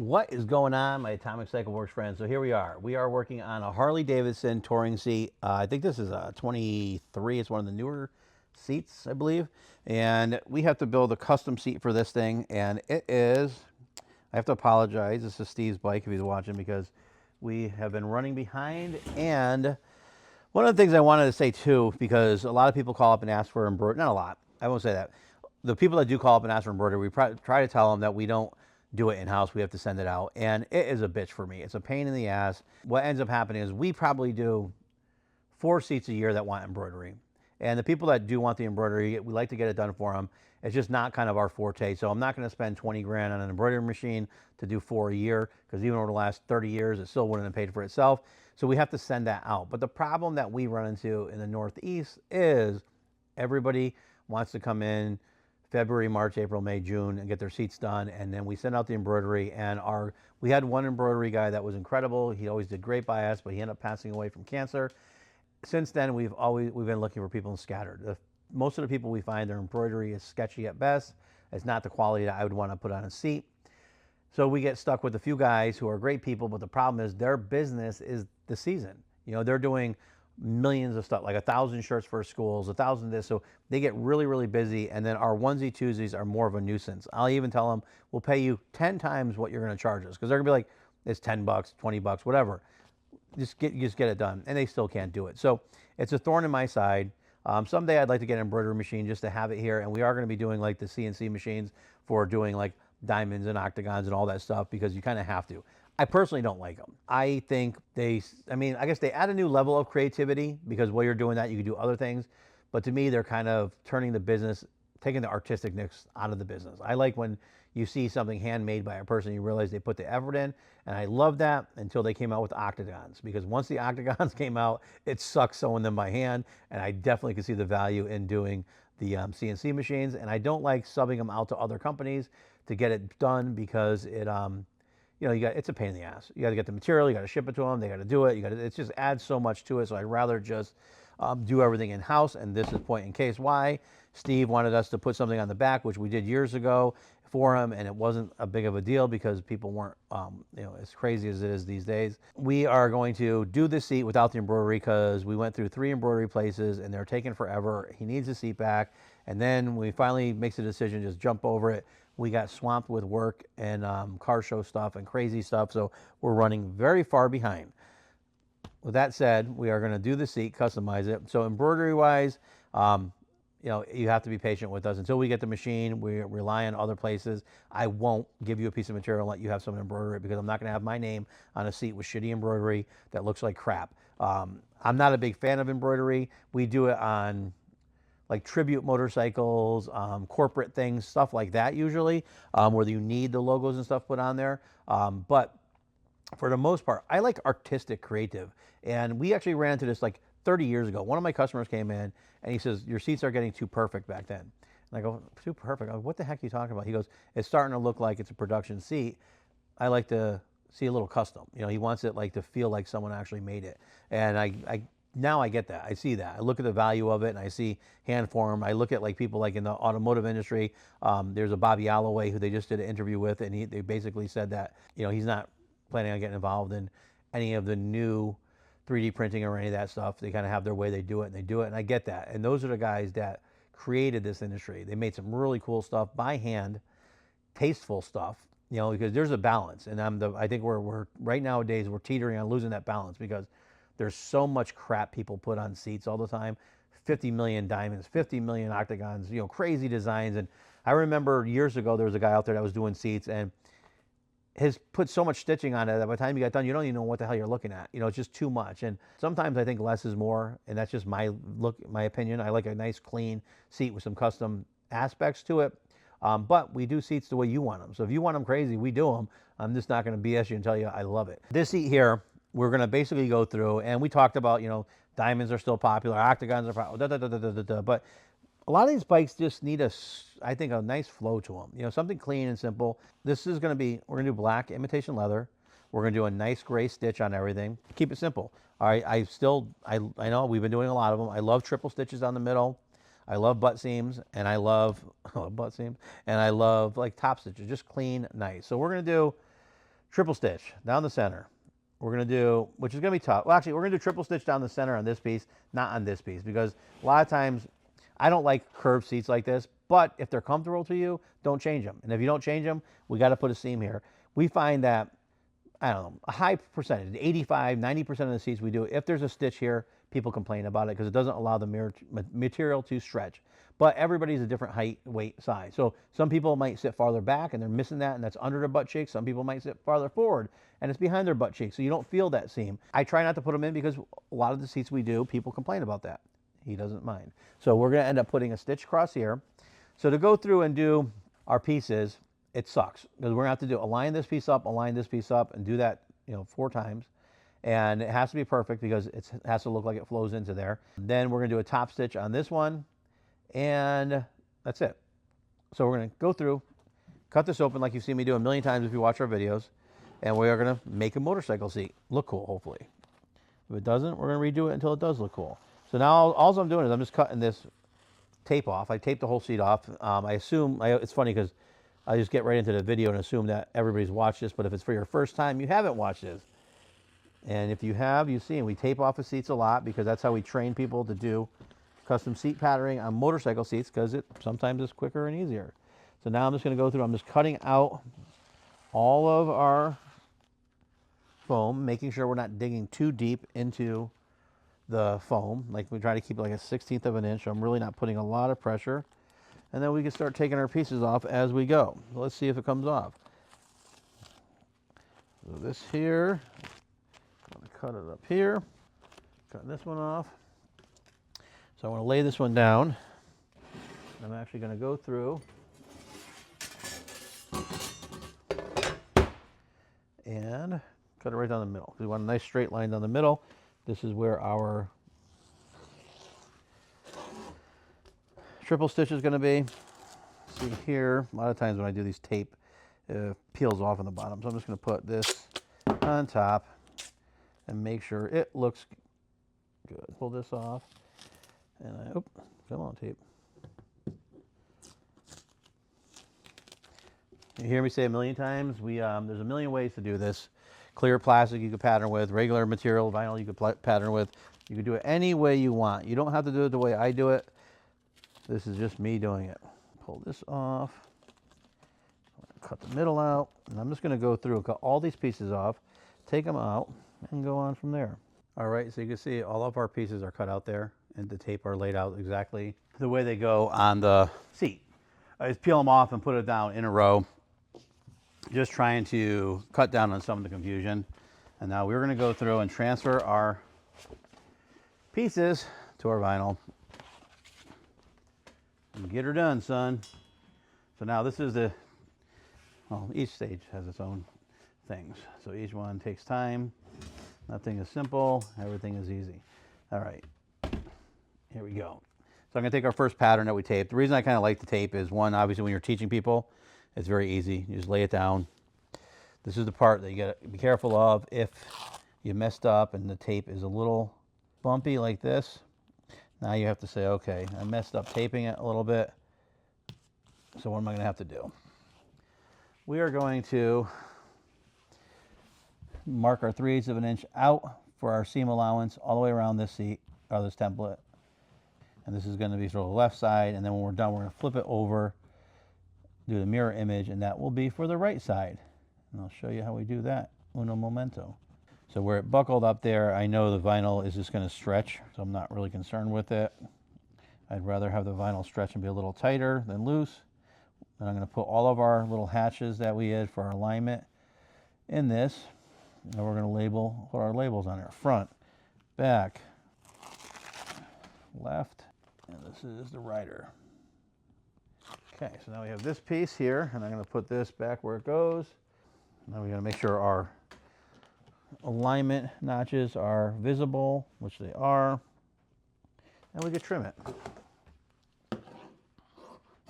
What is going on, my Atomic Cycle Works friends? So here we are. We are working on a Harley-Davidson touring seat. I think this is a 23. It's one of the newer seats, I believe. And we have to build a custom seat for this thing. And it is, I have to apologize. This is Steve's bike if he's watching because we have been running behind. And one of the things I wanted to say too, because a lot of people call up and ask for embroidery. Not a lot. I won't say that. The people that do call up and ask for embroidery, we try to tell them that we don't do it in-house. We have to send it out. And it is a bitch for me. It's a pain in the ass. What ends up happening is we probably do 4 seats a year that want embroidery. And the people that do want the embroidery, we like to get it done for them. It's just not kind of our forte. So I'm not going to spend 20 grand on an embroidery machine to do 4 a year, because even over the last 30 years, it still wouldn't have paid for itself. So we have to send that out. But the problem that we run into in the Northeast is everybody wants to come in February, March, April, May, June, and get their seats done. And then we send out the embroidery. And we had one embroidery guy that was incredible. He always did great by us, but he ended up passing away from cancer. Since then, we've been looking for people scattered. Most of the people we find, their embroidery is sketchy at best. It's not the quality that I would want to put on a seat. So we get stuck with a few guys who are great people, but the problem is their business is the season. You know, they're doing millions of stuff, like 1,000 shirts for schools, 1,000 this. So they get really, really busy. And then our onesie twosies are more of a nuisance. I'll even tell them, we'll pay you 10 times what you're going to charge us. Because they're going to be like, it's 10 bucks, 20 bucks, whatever. Just get it done. And they still can't do it. So it's a thorn in my side. Someday I'd like to get an embroidery machine just to have it here. And we are going to be doing like the CNC machines for doing like diamonds and octagons and all that stuff, because you kind of have to. I personally don't like them. I think I guess they add a new level of creativity, because while you're doing that, you can do other things. But to me, they're kind of turning the business, taking the artisticness out of the business. I like when you see something handmade by a person, you realize they put the effort in. And I love that until they came out with octagons, because once the octagons came out, it sucks sewing them by hand. And I definitely can see the value in doing the CNC machines. And I don't like subbing them out to other companies to get it done, because it's a pain in the ass. You got to get the material, you got to ship it to them, they got to do it. It just adds so much to it. So I'd rather just do everything in house. And this is point in case why Steve wanted us to put something on the back, which we did years ago for him, and it wasn't a big of a deal because people weren't, as crazy as it is these days. We are going to do the seat without the embroidery, because we went through 3 embroidery places and they're taking forever. He needs the seat back. And then we finally makes the decision, just jump over it. We got swamped with work and car show stuff and crazy stuff, so we're running very far behind. With that said, we are going to do the seat, customize it. So embroidery-wise, you have to be patient with us until we get the machine. We rely on other places. I won't give you a piece of material and let you have someone embroider it, because I'm not going to have my name on a seat with shitty embroidery that looks like crap. I'm not a big fan of embroidery. We do it on like tribute motorcycles, corporate things, stuff like that usually, where you need the logos and stuff put on there. But for the most part, I like artistic, creative. And we actually ran into this like 30 years ago. One of my customers came in and he says, your seats are getting too perfect back then. And I go, too perfect? I go, what the heck are you talking about? He goes, it's starting to look like it's a production seat. I like to see a little custom. He wants it like to feel like someone actually made it. And now I get that. I see that. I look at the value of it, and I see hand form. I look at like people like in the automotive industry. There's a Bobby Alloway who they just did an interview with, and they basically said that he's not planning on getting involved in any of the new 3D printing or any of that stuff. They kind of have their way they do it, and they do it, and I get that. And those are the guys that created this industry. They made some really cool stuff by hand, tasteful stuff. Because there's a balance, and I think we're right nowadays we're teetering on losing that balance, because there's so much crap people put on seats all the time. 50 million diamonds, 50 million octagons, crazy designs. And I remember years ago, there was a guy out there that was doing seats, and has put so much stitching on it that by the time you got done, you don't even know what the hell you're looking at. It's just too much. And sometimes I think less is more, and that's just my opinion. I like a nice, clean seat with some custom aspects to it. But we do seats the way you want them. So if you want them crazy, we do them. I'm just not going to BS you and tell you I love it. This seat here, we're going to basically go through, and we talked about, diamonds are still popular, octagons are popular, but a lot of these bikes just need I think, a nice flow to them. Something clean and simple. This is going to be, we're going to do black imitation leather. We're going to do a nice gray stitch on everything. Keep it simple. All right, I know we've been doing a lot of them. I love triple stitches on the middle. I love butt seams, and I love butt seams, and I love like top stitches, just clean, nice. So we're going to do triple stitch down the center. We're going to do, which is going to be tough. Well, actually, we're going to do triple stitch down the center on this piece, not on this piece, because a lot of times I don't like curved seats like this, but if they're comfortable to you, don't change them. And if you don't change them, we got to put a seam here. We find that, I don't know, a high percentage, 85, 90% of the seats we do, if there's a stitch here, people complain about it because it doesn't allow the material to stretch. But everybody's a different height, weight, size. So some people might sit farther back and they're missing that, and that's under their butt cheeks. Some people might sit farther forward and it's behind their butt cheeks, so you don't feel that seam. I try not to put them in because a lot of the seats we do, people complain about that. He doesn't mind. So we're going to end up putting a stitch across here. So to go through and do our pieces, it sucks because we're going to have to do align this piece up, and do that, 4 times. And it has to be perfect because it has to look like it flows into there. Then we're going to do a top stitch on this one, and that's it. So we're going to go through, cut this open like you've seen me do a million times if you watch our videos, and we are going to make a motorcycle seat look cool, hopefully. If it doesn't, we're going to redo it until it does look cool. So now all I'm doing is I'm just cutting this tape off. I taped the whole seat off. I assume, it's funny because I just get right into the video and assume that everybody's watched this, but if it's for your first time, you haven't watched this. And if you have, you've seen we tape off the seats a lot because that's how we train people to do custom seat patterning on motorcycle seats because it sometimes is quicker and easier. So now I'm just going to go through, I'm just cutting out all of our foam, making sure we're not digging too deep into the foam. Like we try to keep it like a 1/16 of an inch. So I'm really not putting a lot of pressure. And then we can start taking our pieces off as we go. So let's see if it comes off. So this here, I'm going to cut it up here. Cut this one off. So I want to lay this one down. I'm actually going to go through and cut it right down the middle. We want a nice straight line down the middle. This is where our triple stitch is going to be. See here, a lot of times when I do these tape, it peels off on the bottom. So I'm just going to put this on top and make sure it looks good. Pull this off. And come on, tape. You hear me say a million times, there's a million ways to do this. Clear plastic you could pattern with, regular material, vinyl you could pattern with. You can do it any way you want. You don't have to do it the way I do it. This is just me doing it. Pull this off. Cut the middle out. And I'm just going to go through and cut all these pieces off, take them out, and go on from there. All right, so you can see all of our pieces are cut out there, and the tape are laid out exactly the way they go on the seat. I just peel them off and put it down in a row, just trying to cut down on some of the confusion. And now we're going to go through and transfer our pieces to our vinyl and get her done, son. So now this is each stage has its own things. So each one takes time. Nothing is simple, everything is easy. All right, here we go. So I'm going to take our first pattern that we taped. The reason I kind of like the tape is, one, obviously when you're teaching people, it's very easy. You just lay it down. This is the part that you got to be careful of. If you messed up and the tape is a little bumpy like this, now you have to say, okay, I messed up taping it a little bit. So what am I going to have to do? We are going to mark our 3/8 of an inch out for our seam allowance all the way around this seat, or this template. And this is going to be sort of the left side, and then when we're done, we're going to flip it over, do the mirror image, and that will be for the right side. And I'll show you how we do that, uno momento. So where it buckled up there, I know the vinyl is just going to stretch, so I'm not really concerned with it. I'd rather have the vinyl stretch and be a little tighter than loose. And I'm going to put all of our little hatches that we did for our alignment in this. And we're going to put our labels on there. Front, back, left, and this is the rider. Okay, so now we have this piece here, and I'm going to put this back where it goes. Now we're going to make sure our alignment notches are visible, which they are, and we can trim it.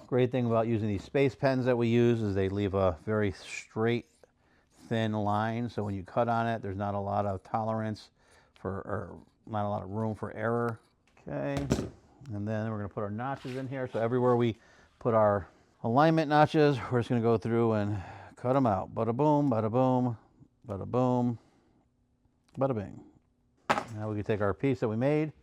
Great thing about using these space pens that we use is they leave a very straight, thin line, so when you cut on it, there's not a lot of tolerance or not a lot of room for error. Okay, and then we're going to put our notches in here. So everywhere we put our alignment notches, we're just going to go through and cut them out. Bada boom, Bada boom, bada bing. Now we can take our piece that we made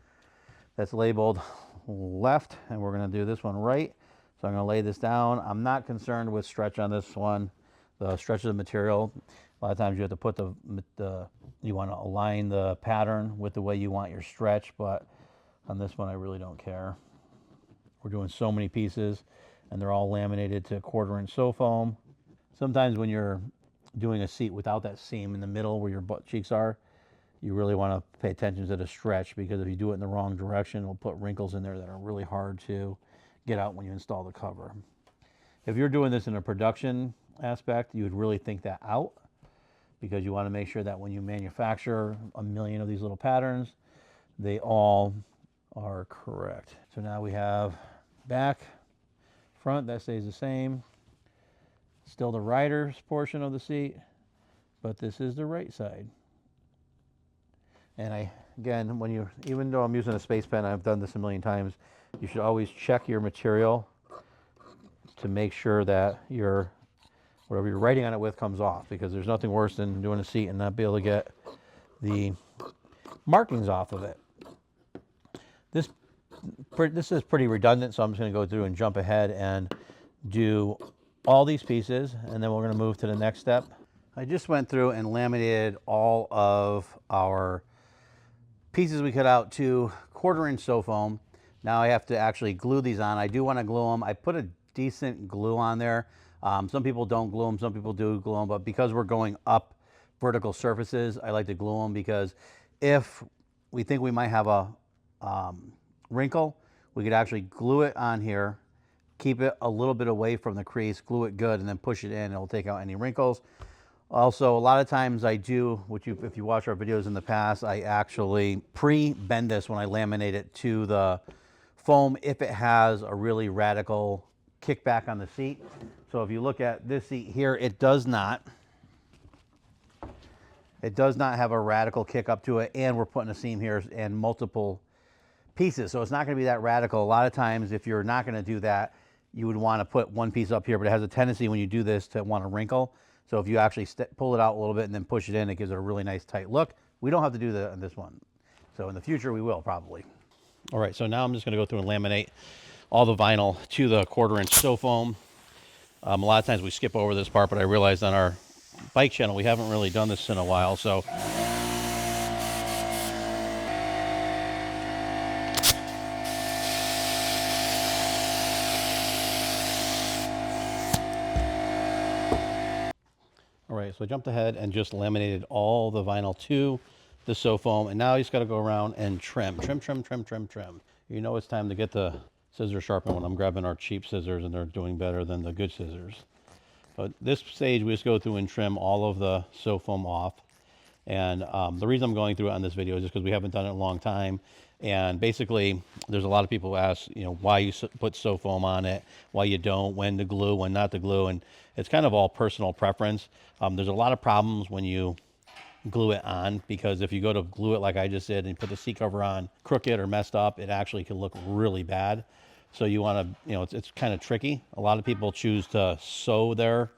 that's labeled left, and we're going to do this one right. So I'm going to lay this down. I'm not concerned with stretch on this one, the stretch of the material. A lot of times you have to put you want to align the pattern with the way you want your stretch, but on this one I really don't care. We're doing so many pieces and they're all laminated to 1/4 inch sew foam. Sometimes when you're doing a seat without that seam in the middle where your butt cheeks are, you really want to pay attention to the stretch, because if you do it in the wrong direction, it'll put wrinkles in there that are really hard to get out when you install the cover. If you're doing this in a production aspect, you would really think that out, because you want to make sure that when you manufacture a million of these little patterns, they all are correct. So now we have back, front, that stays the same. Still the rider's portion of the seat, but this is the right side. And again, even though I'm using a space pen, I've done this a million times, you should always check your material to make sure that whatever you're writing on it with comes off, because there's nothing worse than doing a seat and not be able to get the markings off of it. This is pretty redundant, so I'm just going to go through and jump ahead and do all these pieces, and then we're going to move to the next step. I just went through and laminated all of our pieces we cut out to 1/4 inch sew foam. Now I have to actually glue these on. I do want to glue them. I put a decent glue on there. Some people don't glue them, some people do glue them, but because we're going up vertical surfaces, I like to glue them, because if we think we might have a wrinkle, we could actually glue it on here, keep it a little bit away from the crease, glue it good, and then push it in. It'll take out any wrinkles. Also, a lot of times I do, if you watch our videos in the past, I actually pre-bend this when I laminate it to the foam if it has a really radical kickback on the seat. So if you look at this seat here, it does not have a radical kick up to it, and we're putting a seam here and multiple pieces, so it's not going to be that radical. A lot of times, if you're not going to do that, you would want to put one piece up here, but it has a tendency when you do this to want to wrinkle. So if you actually pull it out a little bit and then push it in, it gives it a really nice tight look. We don't have to do that on this one. So in the future, we will probably. All right, so now I'm just going to go through and laminate all the vinyl to the 1/4 inch sew foam. A lot of times we skip over this part, but I realized on our bike channel, we haven't really done this in a while. So all right, so I jumped ahead and just laminated all the vinyl to the sew foam, and now you just got to go around and trim. You know it's time to get the scissor sharpened when I'm grabbing our cheap scissors and they're doing better than the good scissors. But this stage, we just go through and trim all of the sew foam off. And the reason I'm going through it on this video is just because we haven't done it in a long time. And basically, there's a lot of people who ask, why you put sew foam on it, why you don't, when to glue, when not to glue. And it's kind of all personal preference. There's a lot of problems when you glue it on, because if you go to glue it like I just did and put the seat cover on crooked or messed up, it actually can look really bad. So you want to, it's kind of tricky. A lot of people choose to sew their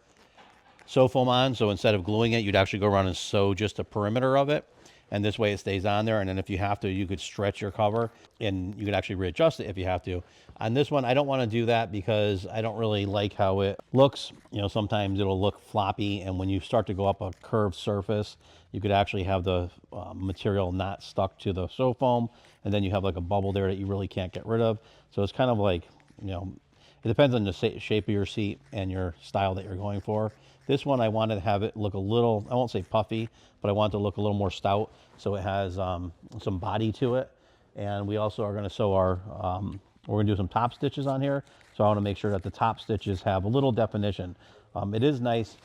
sew foam on. So instead of gluing it, you'd actually go around and sew just the perimeter of it. And this way it stays on there. And then if you have to, you could stretch your cover and you could actually readjust it if you have to. On this one, I don't want to do that because I don't really like how it looks. Sometimes it'll look floppy. And when you start to go up a curved surface, you could actually have the material not stuck to the sew foam. And then you have like a bubble there that you really can't get rid of. So it's kind of like, it depends on the shape of your seat and your style that you're going for. This one, I wanted to have it look a little, I won't say puffy, but I want it to look a little more stout. So it has some body to it. And we also are going to sew our, we're going to do some top stitches on here. So I want to make sure that the top stitches have a little definition. It is nice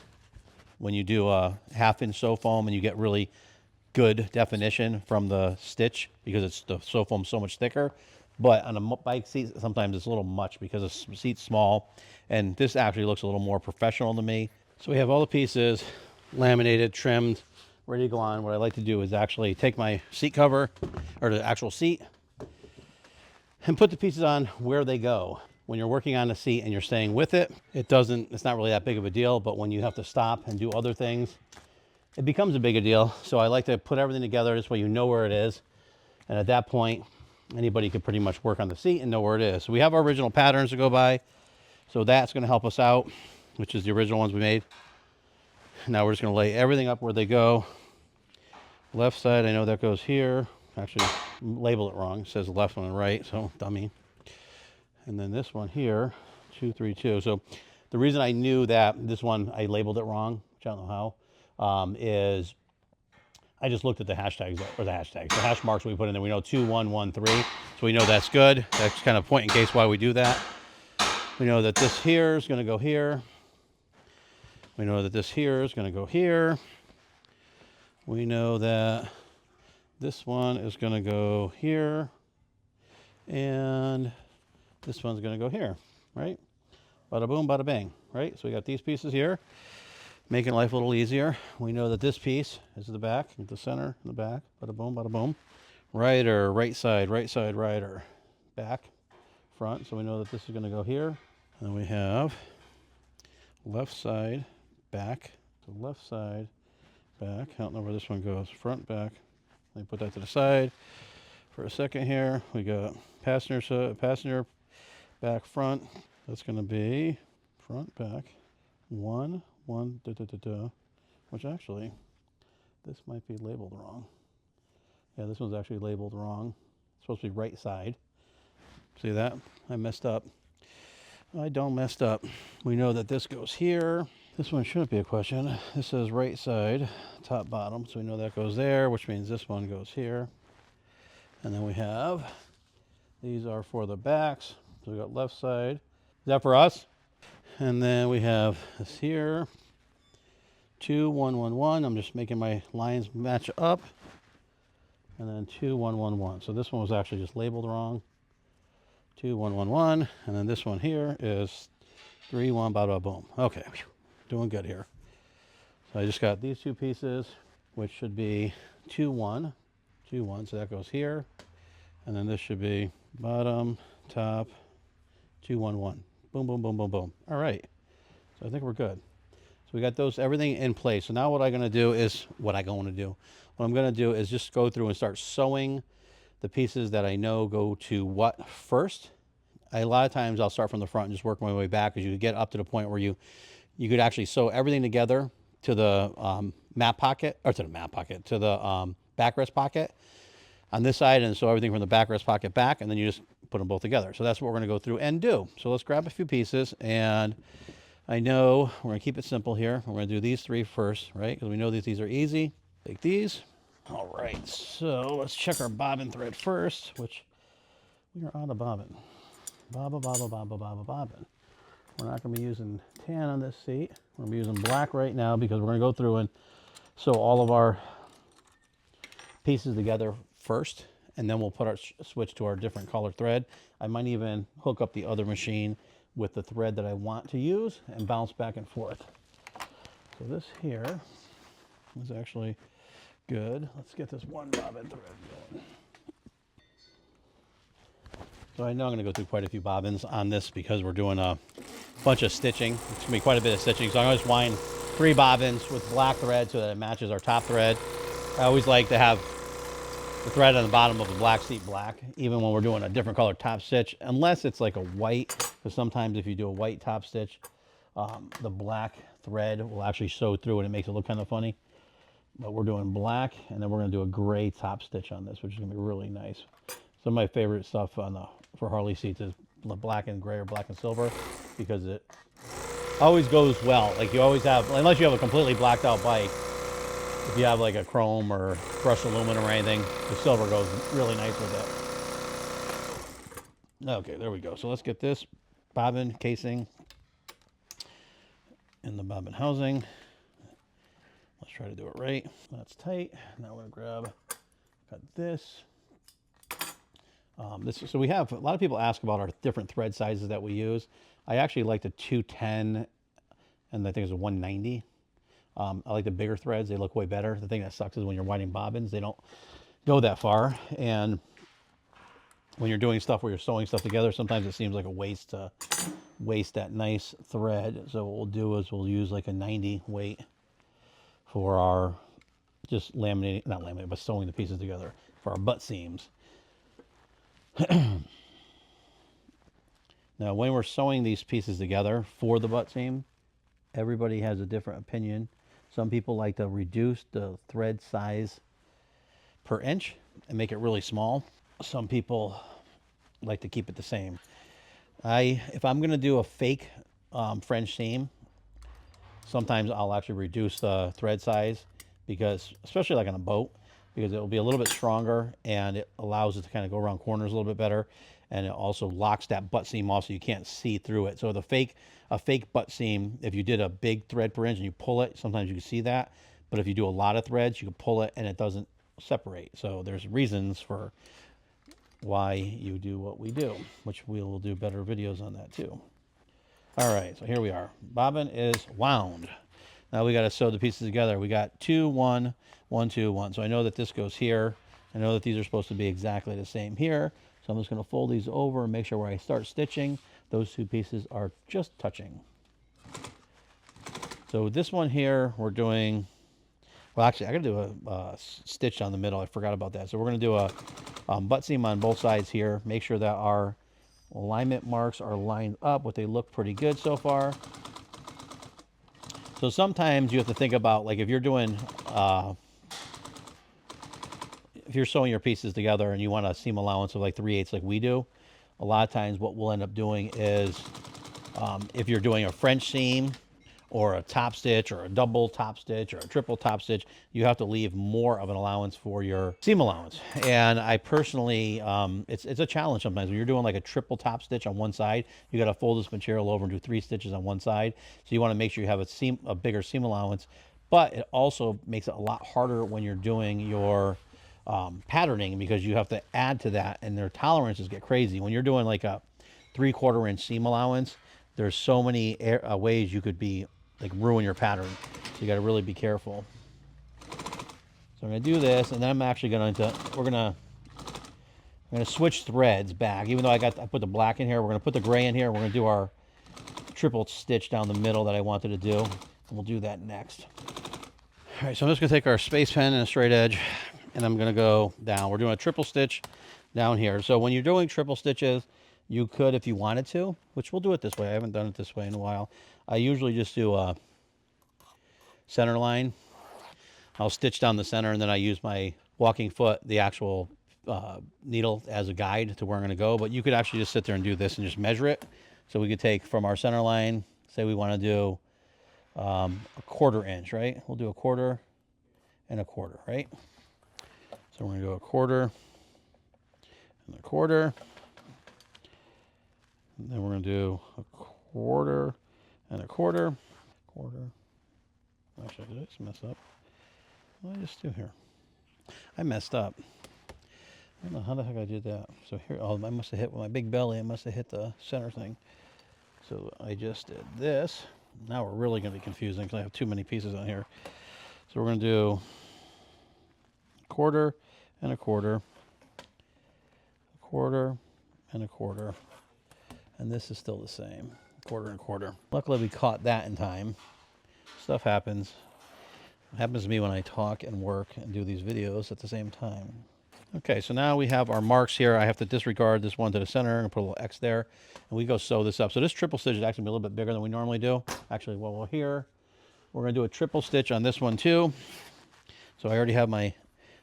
when you do a 1/2 inch sew foam and you get really good definition from the stitch, because the sew foam so much thicker. But on a bike seat, sometimes it's a little much because the seat's small. And this actually looks a little more professional to me. So we have all the pieces laminated, trimmed, ready to go on. What I like to do is actually take my seat cover, or the actual seat, and put the pieces on where they go. When you're working on a seat and you're staying with it, it's not really that big of a deal. But when you have to stop and do other things, it becomes a bigger deal. So I like to put everything together this way you know where it is. And at that point, anybody could pretty much work on the seat and know where it is. So we have our original patterns to go by. So that's going to help us out, which is the original ones we made. Now we're just going to lay everything up where they go. Left side, I know that goes here. Actually, label it wrong. It says left one and right, so dummy. And then this one here, 232. So the reason I knew that this one, I labeled it wrong, which I don't know how, is I just looked at the hashtags, or the hash marks we put in there. We know 2113, so we know that's good. That's kind of point in case why we do that. We know that this here is going to go here. We know that this here is going to go here. We know that this one is going to go here. And this one's going to go here, right? Bada boom, bada bang, right? So we got these pieces here, making life a little easier. We know that this piece is the back, the center, the back. Bada boom, bada boom. Rider, right side, rider. Back, front. So we know that this is going to go here. And then we have left side, back. So left side, back. I don't know where this one goes. Front, back. Let me put that to the side for a second here. We got passenger, back, front. That's going to be front, back. One, which actually, this might be labeled wrong. Yeah, this one's actually labeled wrong. It's supposed to be right side. See that? I messed up. I don't messed up. We know that this goes here. This one shouldn't be a question. This says right side, top, bottom. So we know that goes there, which means this one goes here. And then we have, these are for the backs. So we got left side. Is that for us? And then we have this here, 2111. I'm just making my lines match up. And then 2111. So this one was actually just labeled wrong. 2111. And then this one here is 31, bada boom. Okay. Doing good here. So I just got these two pieces, which should be 21, so that goes here. And then this should be bottom, top, 211. Boom, boom, boom, boom, boom. All right. So I think we're good. So we got those, everything in place. So now what I'm going to do is, what I'm going to do is just go through and start sewing the pieces that I know go to what first. A lot of times I'll start from the front and just work my way back, because you get up to the point where you could actually sew everything together to the map pocket, or to the backrest pocket on this side, and sew everything from the backrest pocket back, and then you just put them both together. So that's what we're going to go through and do. So let's grab a few pieces, and I know we're going to keep it simple here. We're going to do these three first, right? Because we know these are easy. Take these. All right, so let's check our bobbin thread first, which we are on a bobbin. Bobbin. We're not going to be using tan on this seat. We're going to be using black right now, because we're going to go through and sew all of our pieces together first, and then we'll put our switch to our different color thread. I might even hook up the other machine with the thread that I want to use and bounce back and forth. So this here is actually good. Let's get this one bobbin thread going. So I know I'm going to go through quite a few bobbins on this, because we're doing a bunch of stitching. It's going to be quite a bit of stitching. So I'm going to just wind 3 bobbins with black thread so that it matches our top thread. I always like to have the thread on the bottom of the black seat black, even when we're doing a different color top stitch, unless it's like a white, because sometimes if you do a white top stitch, the black thread will actually show through and it makes it look kind of funny. But we're doing black, and then we're going to do a gray top stitch on this, which is going to be really nice. Some of my favorite stuff for Harley seats is black and gray or black and silver, because it always goes well. Like you always have, unless you have a completely blacked out bike, if you have like a chrome or brushed aluminum or anything, the silver goes really nice with it. Okay, there we go. So let's get this bobbin casing in the bobbin housing. Let's try to do it right. That's tight. Now we're gonna cut this. So we have, a lot of people ask about our different thread sizes that we use. I actually like the 210, and I think it's a 190. I like the bigger threads. They look way better. The thing that sucks is when you're winding bobbins, they don't go that far. And when you're doing stuff where you're sewing stuff together, sometimes it seems like a waste to waste that nice thread. So what we'll do is we'll use like a 90 weight for our just laminating, not laminating, but sewing the pieces together for our butt seams. Now, when we're sewing these pieces together for the butt seam, everybody has a different opinion. Some people like to reduce the thread size per inch and make it really small. Some people like to keep it the same. If I'm going to do a fake French seam, sometimes I'll actually reduce the thread size because, especially like on a boat, because it will be a little bit stronger and it allows it to kind of go around corners a little bit better, and it also locks that butt seam off so you can't see through it. So a fake butt seam, if you did a big thread per inch and you pull it, sometimes you can see that. But if you do a lot of threads, you can pull it and it doesn't separate. So there's reasons for why you do what we do, which we will do better videos on that too. All right, so here we are. Bobbin is wound. Now we got to sew the pieces together. We got 2, 1, 1, 2, 1. So I know that this goes here. I know that these are supposed to be exactly the same here. So I'm just going to fold these over and make sure where I start stitching, those two pieces are just touching. So this one here, we're doing, well, actually, I got to do a stitch down the middle. I forgot about that. So we're going to do a butt seam on both sides here. Make sure that our alignment marks are lined up, but they look pretty good so far. So sometimes you have to think about, like, if you're doing, if you're sewing your pieces together and you want a seam allowance of like 3/8 like we do, a lot of times what we'll end up doing is, if you're doing a French seam or a top stitch or a double top stitch or a triple top stitch, you have to leave more of an allowance for your seam allowance. And I personally, it's a challenge sometimes. When you're doing like a triple top stitch on one side, you got to fold this material over and do 3 stitches on one side. So you want to make sure you have a bigger seam allowance, but it also makes it a lot harder when you're doing your patterning, because you have to add to that and their tolerances get crazy. When you're doing like a 3/4 inch seam allowance, there's so many ways you could be like ruin your pattern. So you got to really be careful. So I'm going to do this, and then I'm actually going to, I'm going to switch threads back. Even though I put the black in here, we're going to put the gray in here. We're going to do our triple stitch down the middle that I wanted to do. And we'll do that next. All right, so I'm just going to take our space pen and a straight edge, and I'm going to go down. We're doing a triple stitch down here. So when you're doing triple stitches, you could, if you wanted to, which we'll do it this way. I haven't done it this way in a while. I usually just do a center line. I'll stitch down the center, and then I use my walking foot, the actual needle, as a guide to where I'm going to go. But you could actually just sit there and do this and just measure it. So we could take from our center line, say we want to do a 1/4 inch, right? We'll do a 1/4 and a 1/4, right? So we're going to do a 1/4 and a 1/4. And then we're going to do a 1/4 and a 1/4. 1/4. Actually, did I just mess up? What did I just do here? I messed up. I don't know how the heck I did that. So here, oh, I must have hit with my big belly. I must have hit the center thing. So I just did this. Now we're really going to be confusing because I have too many pieces on here. So we're going to do a 1/4 and a 1/4. A 1/4 and a 1/4. And this is still the same, 1/4 and a 1/4. Luckily we caught that in time. Stuff happens. It happens to me when I talk and work and do these videos at the same time. Okay, so now we have our marks here. I have to disregard this one to the center and put a little X there. And we go sew this up. So this triple stitch is actually a little bit bigger than we normally do. Actually, while we're here, we're going to do a triple stitch on this one too. So I already have my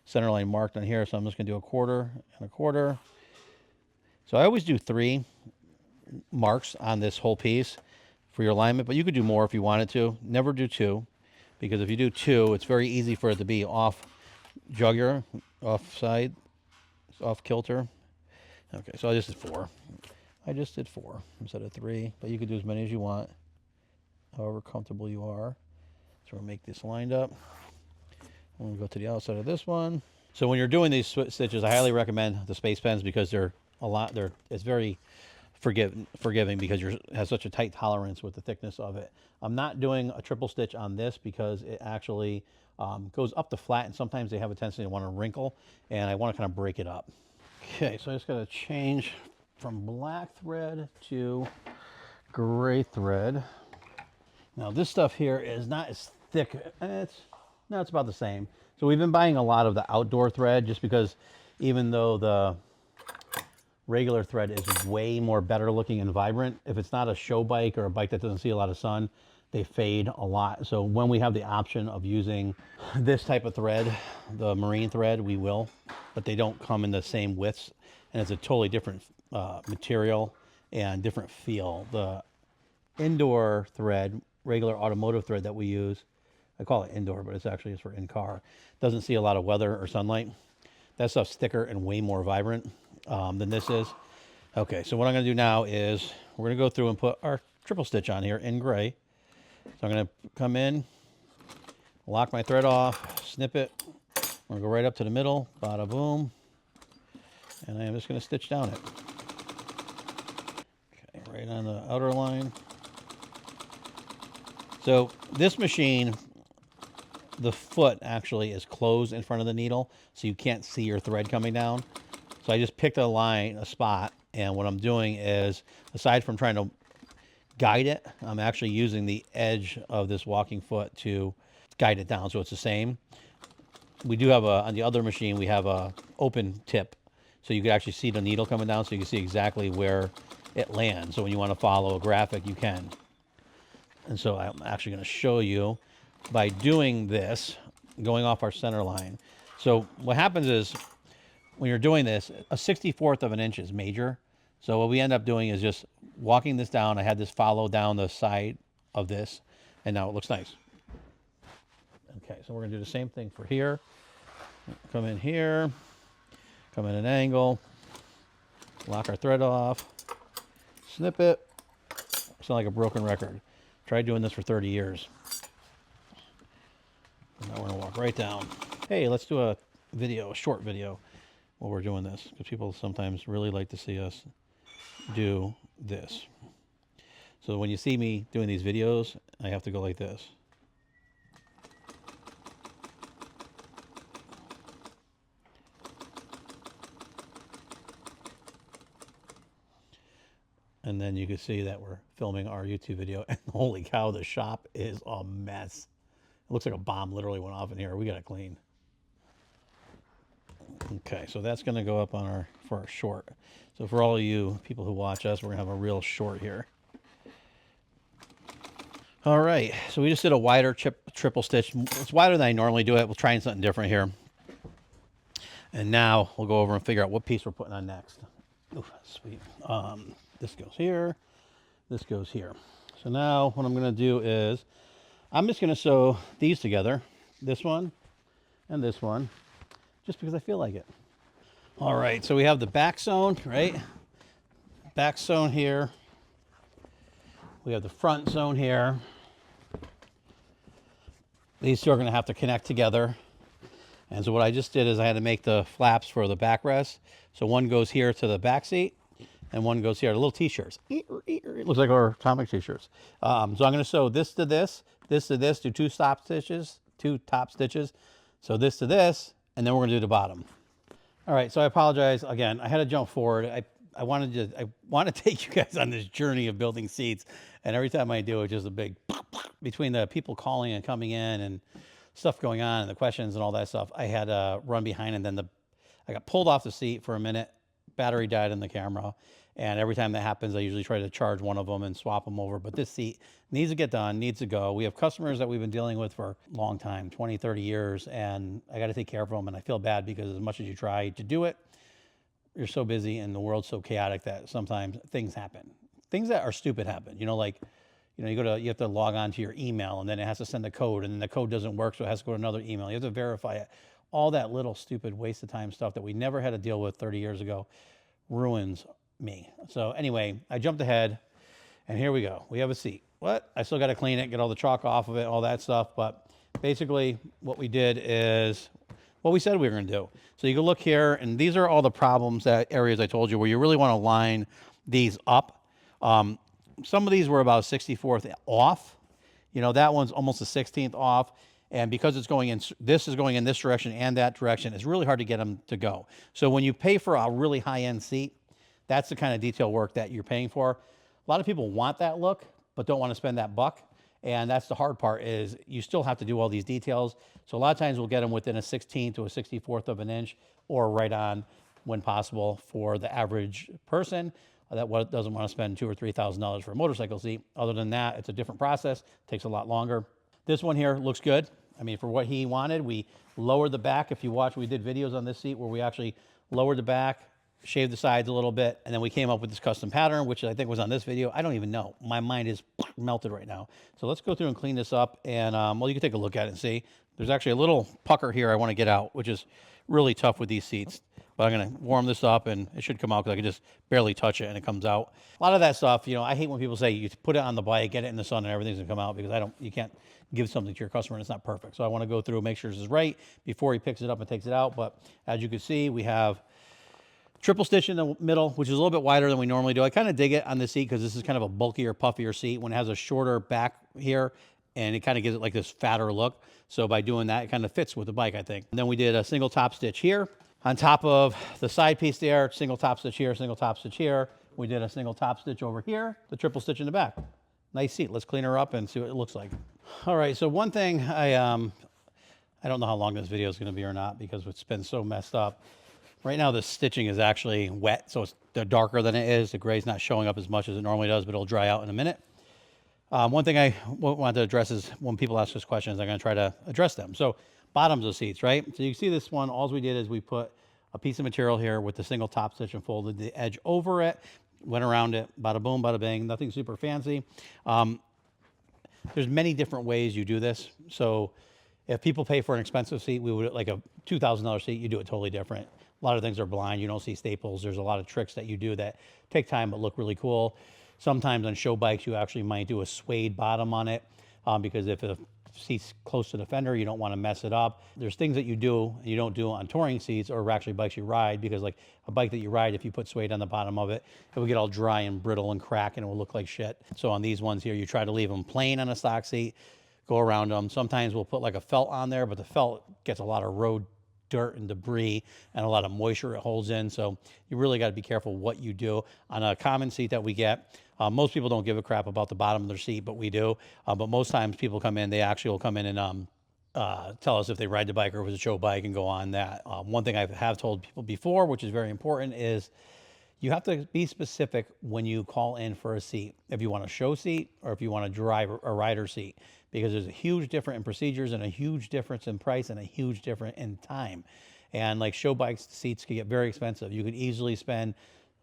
center line marked on here. So I'm just going to do a 1/4 and a 1/4. So I always do 3 marks on this whole piece for your alignment, but you could do more if you wanted to. Never do 2, because if you do 2, it's very easy for it to be off jugular, off side, off kilter. Okay, so I just did 4. I just did 4 instead of 3, but you could do as many as you want, however comfortable you are. So we'll make this lined up. I'm going to go to the outside of this one. So when you're doing these stitches, I highly recommend the space pens, because it's very forgiving because it has such a tight tolerance with the thickness of it. I'm not doing a triple stitch on this because it actually goes up the flat, and sometimes they have a tendency to want to wrinkle, and I want to kind of break it up. Okay, so I just got to change from black thread to gray thread. Now this stuff here is not as thick. No, it's about the same. So we've been buying a lot of the outdoor thread just because even though the regular thread is way more better looking and vibrant, if it's not a show bike or a bike that doesn't see a lot of sun, they fade a lot. So when we have the option of using this type of thread, the marine thread, we will, but they don't come in the same widths, and it's a totally different material and different feel. The indoor thread, regular automotive thread that we use, I call it indoor, but it's actually just for in-car, doesn't see a lot of weather or sunlight. That stuff's thicker and way more vibrant than this is. Okay, so what I'm going to do now is we're going to go through and put our triple stitch on here in gray. So I'm going to come in, lock my thread off, snip it. I'm going to go right up to the middle, bada boom, and I'm just going to stitch down it. Okay, right on the outer line. So this machine, the foot actually is closed in front of the needle, so you can't see your thread coming down. So I just picked a line, a spot, and what I'm doing is, aside from trying to guide it, I'm actually using the edge of this walking foot to guide it down so it's the same. We do have on the other machine, we have a open tip, so you can actually see the needle coming down, so you can see exactly where it lands. So when you want to follow a graphic, you can. And so I'm actually going to show you by doing this, going off our center line. So what happens is, when you're doing this, a 64th of an inch is major. So what we end up doing is just walking this down. I had this follow down the side of this, and now it looks nice. Okay, so we're going to do the same thing for here. Come in here, come in an angle, lock our thread off, snip it. Sound like a broken record. Tried doing this for 30 years. And now we're going to walk right down. Hey, let's do a video, a short video, while we're doing this, because people sometimes really like to see us do this. So when you see me doing these videos, I have to go like this. And then you can see that we're filming our YouTube video, and holy cow, the shop is a mess. It looks like a bomb literally went off in here. We got to clean. Okay, so that's going to go up on for our short. So for all of you people who watch us, we're going to have a real short here. All right, so we just did a wider triple stitch. It's wider than I normally do it. We'll try something different here. And now we'll go over and figure out what piece we're putting on next. Ooh, sweet. This goes here. This goes here. So now what I'm going to do is I'm just going to sew these together, this one and this one, just because I feel like it. All right, so we have the back sewn, right? Back sewn here. We have the front sewn here. These two are going to have to connect together. And so what I just did is I had to make the flaps for the backrest. So one goes here to the back seat, and one goes here. The little t-shirts. It looks like our atomic t-shirts. So I'm going to sew this to this, this to this, do two top stitches. So this to this, and then we're going to do the bottom. All right, so I apologize again. I had to jump forward. I want to take you guys on this journey of building seats, and every time I do, it's just a big between the people calling and coming in and stuff going on and the questions and all that stuff. I had to run behind, and then I got pulled off the seat for a minute. Battery died in the camera, and every time that happens, I usually try to charge one of them and swap them over. But this seat needs to get done, needs to go. We have customers that we've been dealing with for a long time, 20, 30 years, and I got to take care of them, and I feel bad because as much as you try to do it, you're so busy and the world's so chaotic that sometimes things happen. Things that are stupid happen. You know, like, you have to log on to your email, and then it has to send a code, and then the code doesn't work, so it has to go to another email. You have to verify it. All that little stupid waste of time stuff that we never had to deal with 30 years ago ruins me. So anyway, I jumped ahead, and here we go. We have a seat. What? I still got to clean it, get all the chalk off of it, all that stuff. But basically what we did is what we said we were going to do. So you can look here, and these are all the problems, that areas I told you where you really want to line these up. Some of these were about 64th off. You know, that one's almost a 16th off. And because it's going in, this is going in this direction and that direction, it's really hard to get them to go. So when you pay for a really high-end seat, that's the kind of detail work that you're paying for. A lot of people want that look, but don't want to spend that buck. And that's the hard part, is you still have to do all these details. So a lot of times we'll get them within a 16th to a 64th of an inch, or right on when possible for the average person that doesn't want to spend $2,000 or $3,000 for a motorcycle seat. Other than that, it's a different process, takes a lot longer. This one here looks good. I mean, for what he wanted, we lowered the back. If you watch, we did videos on this seat where we actually lowered the back, shaved the sides a little bit, and then we came up with this custom pattern, which I think was on this video. I don't even know. My mind is melted right now. So let's go through and clean this up, and well, you can take a look at it and see. There's actually a little pucker here I want to get out, which is really tough with these seats. But I'm going to warm this up, and it should come out because I can just barely touch it, and it comes out. A lot of that stuff, you know, I hate when people say you put it on the bike, get it in the sun, and everything's going to come out, because you can't give something to your customer and it's not perfect. So I want to go through and make sure this is right before he picks it up and takes it out. But as you can see, we have triple stitch in the middle, which is a little bit wider than we normally do. I kind of dig it on this seat because this is kind of a bulkier, puffier seat when it has a shorter back here, and it kind of gives it like this fatter look. So by doing that, it kind of fits with the bike, I think. And then we did a single top stitch here on top of the side piece there, single top stitch here, single top stitch here. We did a single top stitch over here, the triple stitch in the back. Nice seat. Let's clean her up and see what it looks like. All right, so one thing I don't know how long this video is going to be or not, because it's been so messed up. Right now the stitching is actually wet, so they're darker than it is. The gray's not showing up as much as it normally does, but it'll dry out in a minute. One thing I want to address is when people ask us questions, I'm going to try to address them. So bottoms of seats, right? So you see this one, all we did is we put a piece of material here with the single top stitch and folded the edge over it, went around it, bada boom, bada bang, nothing super fancy. There's many different ways you do this. So if people pay for an expensive seat, we would, like a $2,000 seat, you do it totally different. A lot of things are blind. You don't see staples. There's a lot of tricks that you do that take time but look really cool. Sometimes on show bikes, you actually might do a suede bottom on it because if the seat's close to the fender, you don't want to mess it up. There's things that you don't do on touring seats or actually bikes you ride, because like a bike that you ride, if you put suede on the bottom of it, it will get all dry and brittle and crack and it will look like shit. So on these ones here, you try to leave them plain on a stock seat, go around them. Sometimes we'll put like a felt on there, but the felt gets a lot of road dirt and debris and a lot of moisture it holds in. So you really got to be careful what you do. On a common seat that we get, most people don't give a crap about the bottom of their seat, but we do. But most times people come in, they actually will come in and tell us if they ride the bike or if it was a show bike and go on that. One thing I have told people before, which is very important, is you have to be specific when you call in for a seat. If you want a show seat or if you want to drive a rider seat, because there's a huge difference in procedures and a huge difference in price and a huge difference in time. And like show bikes seats can get very expensive. You could easily spend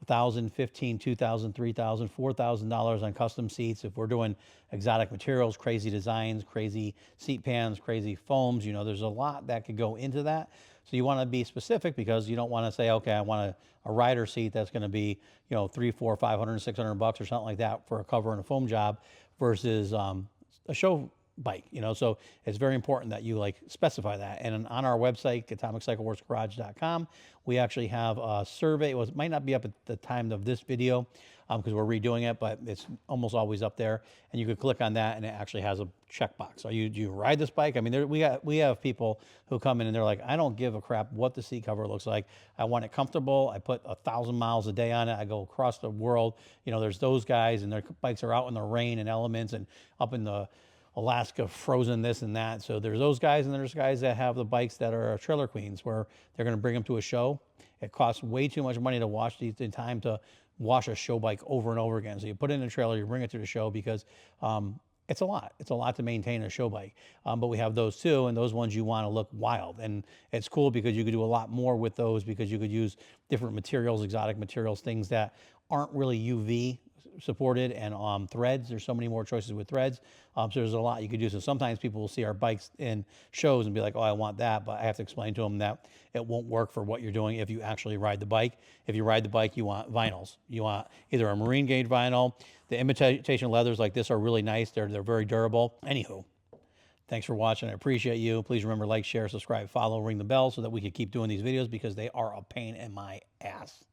$1,000, $1,500, $2,000, $3,000, $4,000 on custom seats. If we're doing exotic materials, crazy designs, crazy seat pans, crazy foams, you know, there's a lot that could go into that. So you want to be specific, because you don't want to say, okay, I want a rider seat that's going to be, you know, $300, $400, $500, $600 or something like that for a cover and a foam job versus a show bike, you know. So it's very important that you like specify that. And on our website, atomiccycleworksgarage.com, we actually have a survey. It might not be up at the time of this video because we're redoing it, but it's almost always up there. And you could click on that and it actually has a checkbox. Do you ride this bike? I mean, we have people who come in and they're like, I don't give a crap what the seat cover looks like. I want it comfortable. I put 1,000 miles a day on it. I go across the world. You know, there's those guys and their bikes are out in the rain and elements and up in the Alaska frozen this and that. So there's those guys, and there's guys that have the bikes that are trailer queens where they're going to bring them to a show. It costs way too much money to wash these, in time to wash a show bike over and over again. So you put it in a trailer, you bring it to the show, because it's a lot. It's a lot to maintain a show bike. But we have those too, and those ones you want to look wild. And it's cool because you could do a lot more with those, because you could use different materials, exotic materials, things that aren't really UV supported, and threads. There's so many more choices with threads. So there's a lot you could do. So sometimes people will see our bikes in shows and be like, oh, I want that. But I have to explain to them that it won't work for what you're doing if you actually ride the bike. If you ride the bike, you want vinyls. You want either a marine gauge vinyl. The imitation leathers like this are really nice. They're very durable. Anywho, thanks for watching. I appreciate you. Please remember, like, share, subscribe, follow, ring the bell so that we can keep doing these videos, because they are a pain in my ass.